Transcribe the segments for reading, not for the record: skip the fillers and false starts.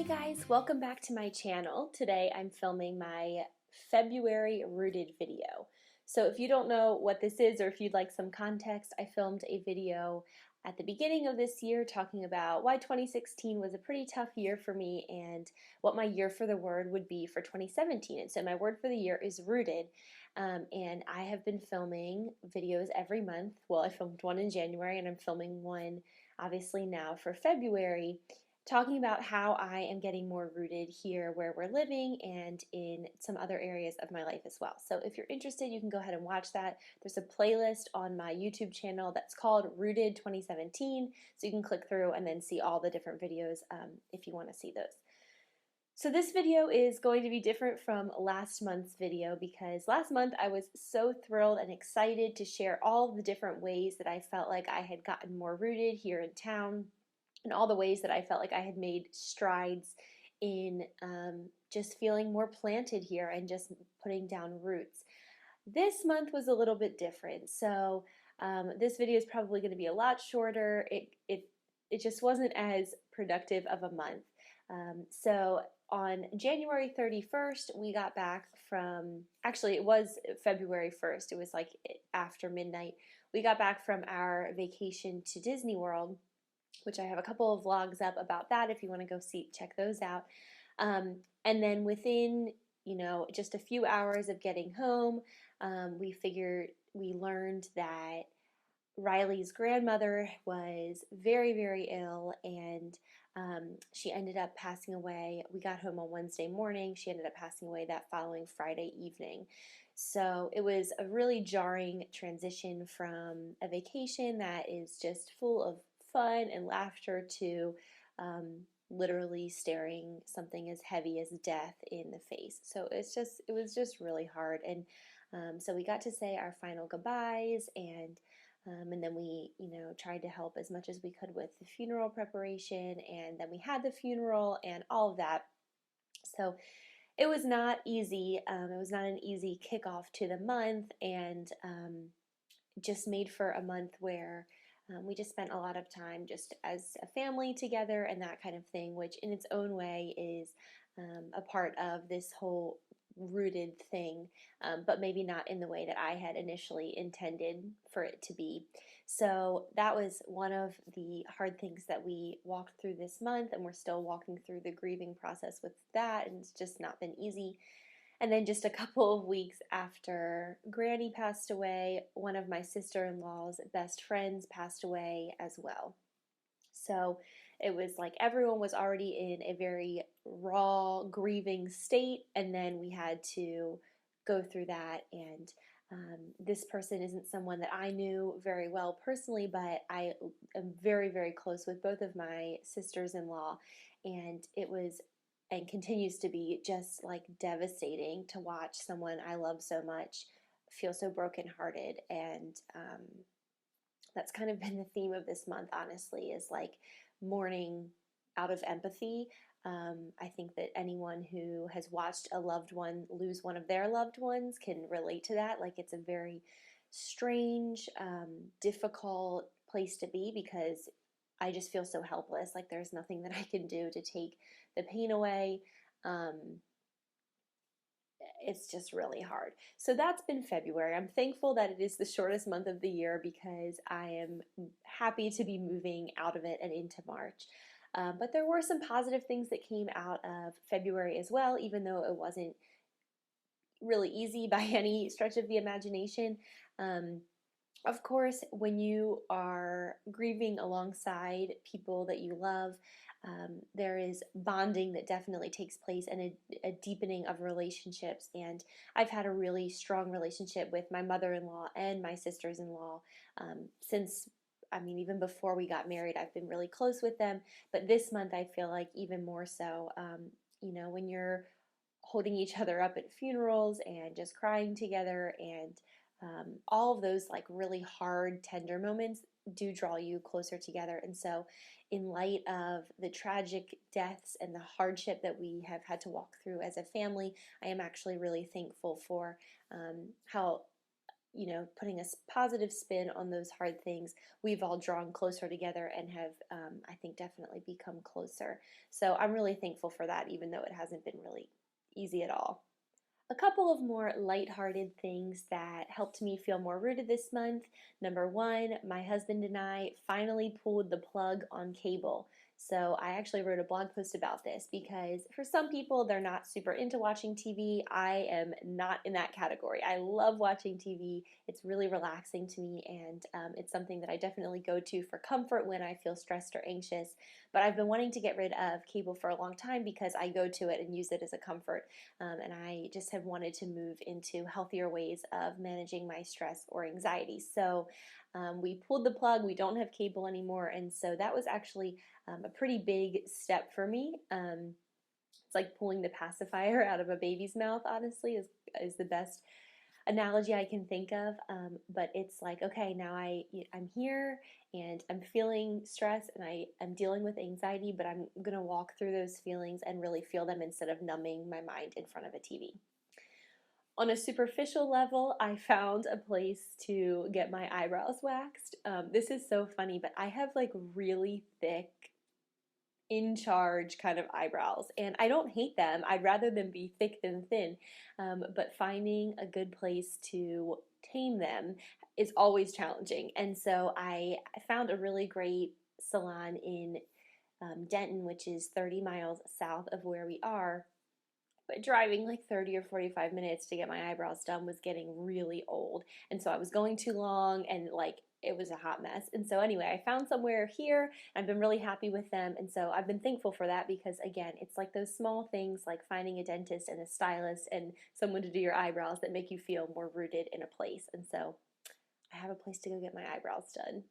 Hey guys, welcome back to my channel. Today I'm filming my February rooted video. So if you don't know what this is or if you'd like some context, I filmed a video at the beginning of this year talking about why 2016 was a pretty tough year for me and what my year for the word would be for 2017. And so my word for the year is rooted. And I have been filming videos every month. Well, I filmed one in January and I'm filming one obviously now for February, talking about how I am getting more rooted here where we're living and in some other areas of my life as well. So if you're interested, you can go ahead and watch that. There's a playlist on my YouTube channel that's called Rooted 2017, so you can click through and then see all the different videos if you want to see those. So this video is going to be different from last month's video because last month I was so thrilled and excited to share all the different ways that I felt like I had gotten more rooted here in town, and all the ways that I felt like I had made strides in just feeling more planted here and just putting down roots. This month was a little bit different, so this video is probably going to be a lot shorter. It just wasn't as productive of a month. So on January 31st, we got back from, actually it was February 1st, it was like after midnight, we got back from our vacation to Disney World, which I have a couple of vlogs up about that if you want to go check those out. And then within, just a few hours of getting home, we learned that Riley's grandmother was very, very ill, and she ended up passing away. We got home on Wednesday morning. She ended up passing away that following Friday evening. So it was a really jarring transition from a vacation that is just full of fun and laughter to literally staring something as heavy as death in the face. So it was just really hard. And so we got to say our final goodbyes, and then we, tried to help as much as we could with the funeral preparation, and then we had the funeral and all of that. So it was not easy. It was not an easy kickoff to the month, and just made for a month where we just spent a lot of time just as a family together and that kind of thing, which in its own way is a part of this whole rooted thing, but maybe not in the way that I had initially intended for it to be. So that was one of the hard things that we walked through this month, and we're still walking through the grieving process with that, and it's just not been easy. And then just a couple of weeks after Granny passed away, one of my sister-in-law's best friends passed away as well. So it was like everyone was already in a very raw, grieving state, and then we had to go through that. And this person isn't someone that I knew very well personally, but I am very, very close with both of my sisters-in-law, and it was and continues to be just like devastating to watch someone I love so much feel so brokenhearted. And that's kind of been the theme of this month, honestly, is like mourning out of empathy. I think that anyone who has watched a loved one lose one of their loved ones can relate to that. Like, it's a very strange, difficult place to be because I just feel so helpless. Like, there's nothing that I can do to take the pain away. It's just really hard. So that's been February. I'm thankful that it is the shortest month of the year because I am happy to be moving out of it and into March. But there were some positive things that came out of February as well, even though it wasn't really easy by any stretch of the imagination. Of course, when you are grieving alongside people that you love, there is bonding that definitely takes place and a deepening of relationships. And I've had a really strong relationship with my mother-in-law and my sisters-in-law since, even before we got married. I've been really close with them, but this month I feel like even more so. When you're holding each other up at funerals and just crying together, and all of those like really hard, tender moments do draw you closer together. And so in light of the tragic deaths and the hardship that we have had to walk through as a family, I am actually really thankful for how putting a positive spin on those hard things, we've all drawn closer together and have, I think, definitely become closer. So I'm really thankful for that, even though it hasn't been really easy at all. A couple of more lighthearted things that helped me feel more rooted this month. Number one, my husband and I finally pulled the plug on cable. So I actually wrote a blog post about this because for some people, they're not super into watching TV. I am not in that category. I love watching TV. It's really relaxing to me, and it's something that I definitely go to for comfort when I feel stressed or anxious. But I've been wanting to get rid of cable for a long time because I go to it and use it as a comfort. And I just have wanted to move into healthier ways of managing my stress or anxiety. So we pulled the plug. We don't have cable anymore, and so that was actually a pretty big step for me. It's like pulling the pacifier out of a baby's mouth, honestly, is the best analogy I can think of. But it's like, okay, now I'm here and I'm feeling stress and I'm dealing with anxiety, but I'm going to walk through those feelings and really feel them instead of numbing my mind in front of a TV. On a superficial level, I found a place to get my eyebrows waxed. This is so funny, but I have like really thick, in charge kind of eyebrows, and I don't hate them. I'd rather them be thick than thin, but finding a good place to tame them is always challenging. And so I found a really great salon in Denton, which is 30 miles south of where we are. But driving like 30 or 45 minutes to get my eyebrows done was getting really old. And so I was going too long, and like it was a hot mess. And so anyway, I found somewhere here. I've been really happy with them. And so I've been thankful for that because again, it's like those small things like finding a dentist and a stylist and someone to do your eyebrows that make you feel more rooted in a place. And so I have a place to go get my eyebrows done.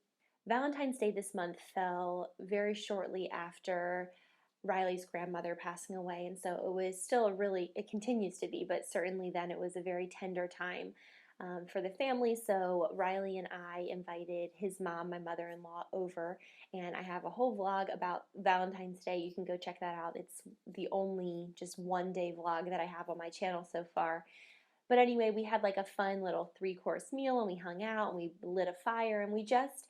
Valentine's Day this month fell very shortly after Riley's grandmother passing away, and so it was still it continues to be, but certainly then it was a very tender time for the family. So Riley and I invited his mom, my mother-in-law, over, and I have a whole vlog about Valentine's Day. You can go check that out. It's the only just one-day vlog that I have on my channel so far. But anyway, we had like a fun little three-course meal, and we hung out, and we lit a fire, and we just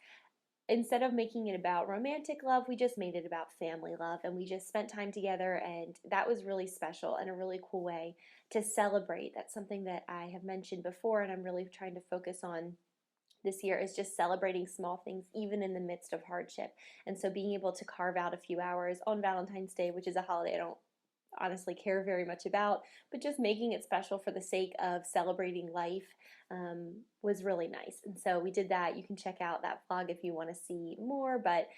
instead of making it about romantic love, we just made it about family love, and we just spent time together, and that was really special and a really cool way to celebrate. That's something that I have mentioned before, and I'm really trying to focus on this year, is just celebrating small things even in the midst of hardship. And so being able to carve out a few hours on Valentine's Day, which is a holiday I don't honestly care very much about, but just making it special for the sake of celebrating life was really nice. And so we did that. You can check out that vlog if you want to see more, but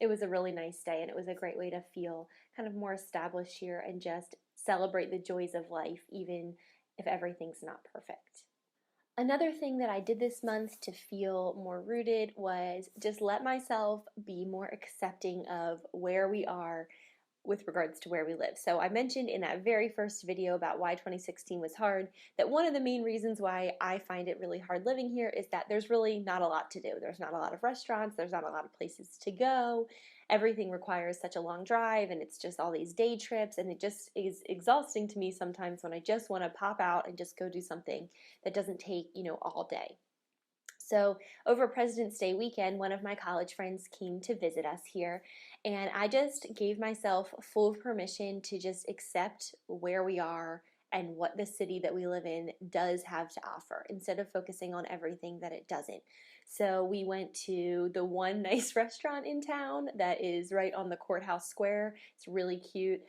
it was a really nice day, and it was a great way to feel kind of more established here and just celebrate the joys of life, even if everything's not perfect. Another thing that I did this month to feel more rooted was just let myself be more accepting of where we are with regards to where we live. So I mentioned in that very first video about why 2016 was hard, that one of the main reasons why I find it really hard living here is that there's really not a lot to do. There's not a lot of restaurants, there's not a lot of places to go. Everything requires such a long drive, and it's just all these day trips, and it just is exhausting to me sometimes when I just want to pop out and just go do something that doesn't take, all day. So over President's Day weekend, one of my college friends came to visit us here, and I just gave myself full permission to just accept where we are and what the city that we live in does have to offer, instead of focusing on everything that it doesn't. So we went to the one nice restaurant in town that is right on the courthouse square. It's really cute.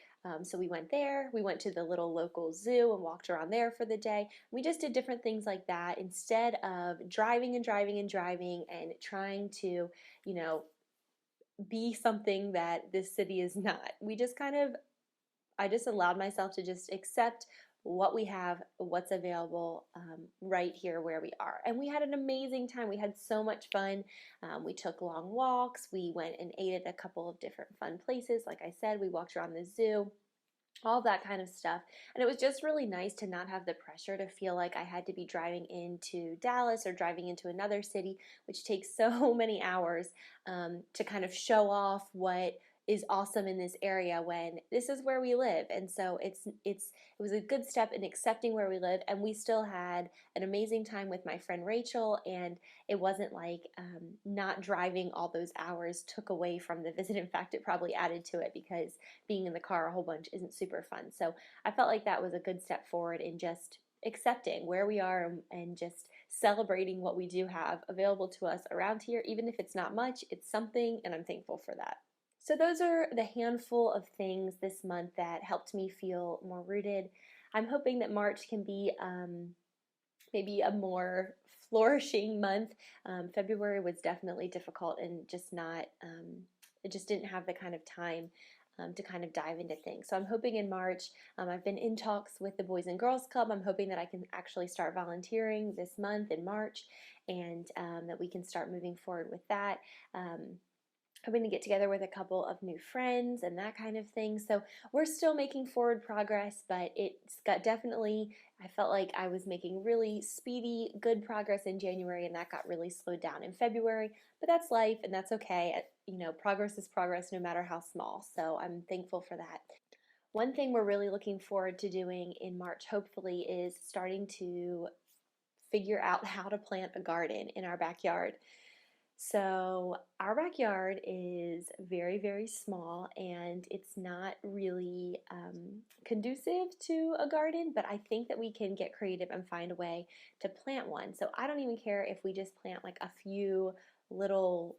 So we went there. We went to the little local zoo and walked around there for the day. We just did different things like that instead of driving and driving and driving and trying to, be something that this city is not. I just allowed myself to just accept what we have, what's available right here where we are. And we had an amazing time. We had so much fun. We took long walks. We went and ate at a couple of different fun places. Like I said, we walked around the zoo, all that kind of stuff. And it was just really nice to not have the pressure to feel like I had to be driving into Dallas or driving into another city, which takes so many hours to kind of show off what is awesome in this area when this is where we live. And so it was a good step in accepting where we live, and we still had an amazing time with my friend Rachel, and it wasn't like not driving all those hours took away from the visit. In fact, it probably added to it because being in the car a whole bunch isn't super fun. So I felt like that was a good step forward in just accepting where we are and just celebrating what we do have available to us around here. Even if it's not much, it's something, and I'm thankful for that. So those are the handful of things this month that helped me feel more rooted. I'm hoping that March can be maybe a more flourishing month. February was definitely difficult and just not, it just didn't have the kind of time to kind of dive into things. So I'm hoping in March, I've been in talks with the Boys and Girls Club. I'm hoping that I can actually start volunteering this month in March, and that we can start moving forward with that. Hoping to get together with a couple of new friends and that kind of thing. So we're still making forward progress, but it's got definitely, I felt like I was making really speedy, good progress in January, and that got really slowed down in February. But that's life, and that's okay. You know, progress is progress no matter how small. So I'm thankful for that. One thing we're really looking forward to doing in March, hopefully, is starting to figure out how to plant a garden in our backyard. So our backyard is very, very small, and it's not really conducive to a garden, but I think that we can get creative and find a way to plant one. So I don't even care if we just plant like a few little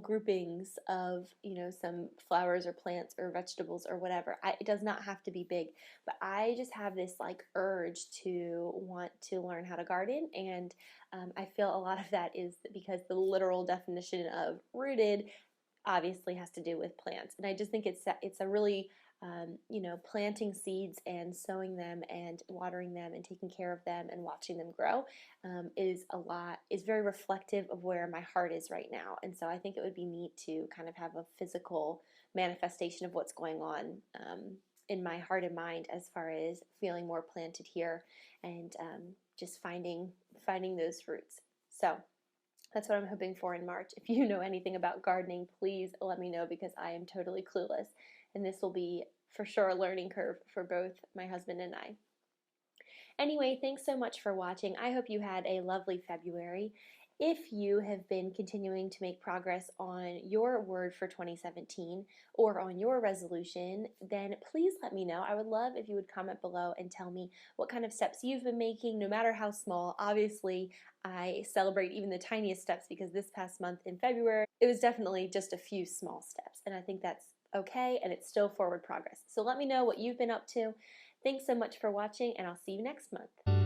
groupings of, you know, some flowers or plants or vegetables or whatever. It does not have to be big, but I just have this like urge to want to learn how to garden, and I feel a lot of that is because the literal definition of rooted obviously has to do with plants, and I just think it's a really you know, planting seeds and sowing them and watering them and taking care of them and watching them grow is very reflective of where my heart is right now. And so I think it would be neat to kind of have a physical manifestation of what's going on in my heart and mind as far as feeling more planted here, and just finding those roots. So that's what I'm hoping for in March. If you know anything about gardening, please let me know, because I am totally clueless, and this will be for sure a learning curve for both my husband and I. Anyway, thanks so much for watching. I hope you had a lovely February. If you have been continuing to make progress on your word for 2017 or on your resolution, then please let me know. I would love if you would comment below and tell me what kind of steps you've been making, no matter how small. Obviously, I celebrate even the tiniest steps, because this past month in February, it was definitely just a few small steps, and I think that's okay, and it's still forward progress. So let me know what you've been up to. Thanks so much for watching, and I'll see you next month.